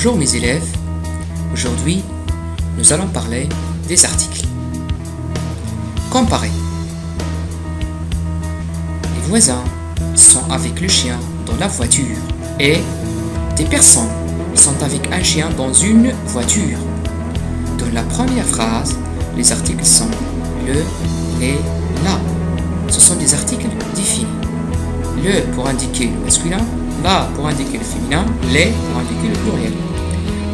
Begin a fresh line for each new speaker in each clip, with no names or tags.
Bonjour mes élèves, aujourd'hui nous allons parler des articles. Comparer. Les voisins sont avec le chien dans la voiture et des personnes sont avec un chien dans une voiture. Dans la première phrase, les articles sont le, les, la. Ce sont des articles définis. Le pour indiquer le masculin, la pour indiquer le féminin, les pour indiquer le pluriel.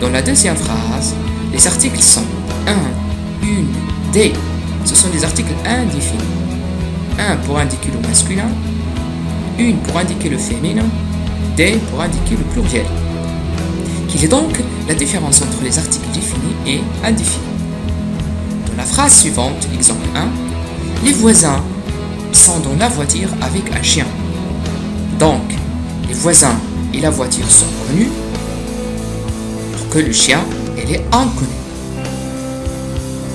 Dans la deuxième phrase, les articles sont un, une, des. Ce sont des articles indéfinis. Un pour indiquer le masculin, une pour indiquer le féminin, des pour indiquer le pluriel. Quelle est donc la différence entre les articles définis et indéfinis? Dans la phrase suivante, exemple 1, les voisins sont dans la voiture avec un chien. Donc, les voisins et la voiture sont connus, alors que le chien, elle est inconnu.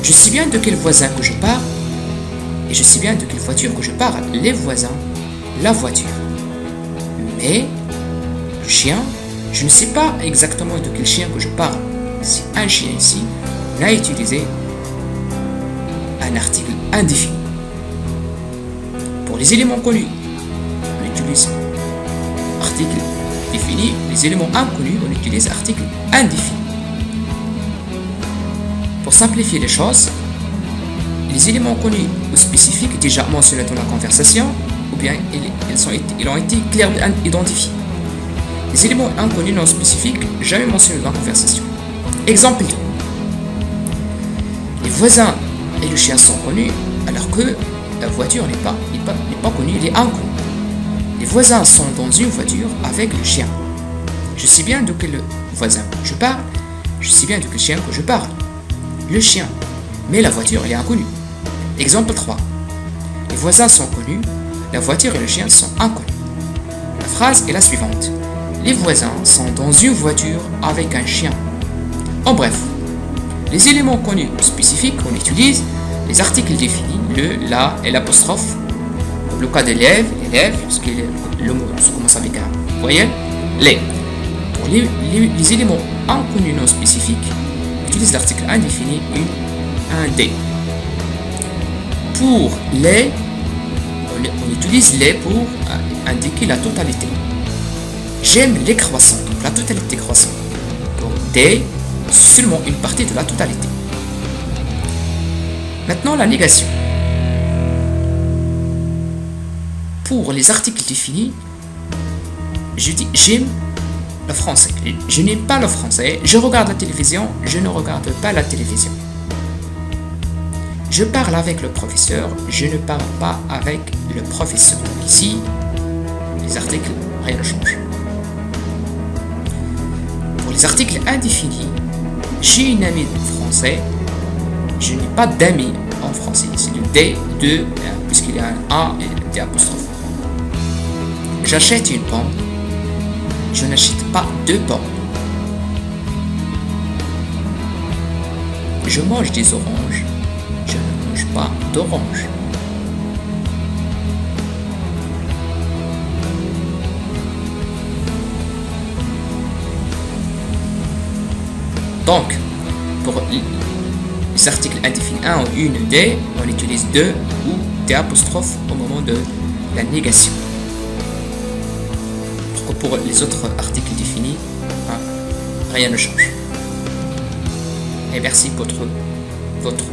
Je sais bien de quel voisin que je parle, et je sais bien de quelle voiture que je parle. Les voisins, la voiture. Mais, le chien, je ne sais pas exactement de quel chien que je parle. C'est un chien ici. On a utilisé un article indéfini. Pour les éléments connus, on utilise article défini. Les éléments inconnus, on utilise article indéfini. Pour simplifier les choses, les éléments connus ou spécifiques déjà mentionnés dans la conversation, ou bien ils ont été clairement identifiés. Les éléments inconnus non spécifiques, jamais mentionnés dans la conversation. Exemple 2. Les voisins et le chien sont connus, alors que la voiture n'est pas connue, elle est inconnue. Les voisins sont dans une voiture avec le chien. Je sais bien de quel voisin je parle, je sais bien de quel chien que je parle. Le chien, mais la voiture elle est inconnue. Exemple 3. Les voisins sont connus, la voiture et le chien sont inconnus. La phrase est la suivante. Les voisins sont dans une voiture avec un chien. En bref, les éléments connus ou spécifiques, on utilise les articles définis, le, la et l'apostrophe. Pour le cas d'élève, parce que le mot commence avec un voyelle, les. Pour les éléments inconnus non spécifiques, on utilise l'article indéfini, une, un, des. Pour les, on utilise les pour indiquer la totalité. J'aime les croissants, donc la totalité croissant. Pour des, seulement une partie de la totalité. Maintenant, la négation. Pour les articles définis, je dis j'aime le français. Je n'aime pas le français. Je regarde la télévision. Je ne regarde pas la télévision. Je parle avec le professeur. Je ne parle pas avec le professeur. Donc ici, les articles, rien ne change. Pour les articles indéfinis, j'ai une amie français. Je n'ai pas d'amis en français. C'est le D, de, puisqu'il y a un A et des apostrophes. J'achète une pomme. Je n'achète pas deux pommes. Je mange des oranges. Je ne mange pas d'oranges. Donc, pour les articles indéfinis 1 ou une des, on utilise de ou des apostrophes au moment de la négation. Pour les autres articles définis, rien ne change. Et merci pour votre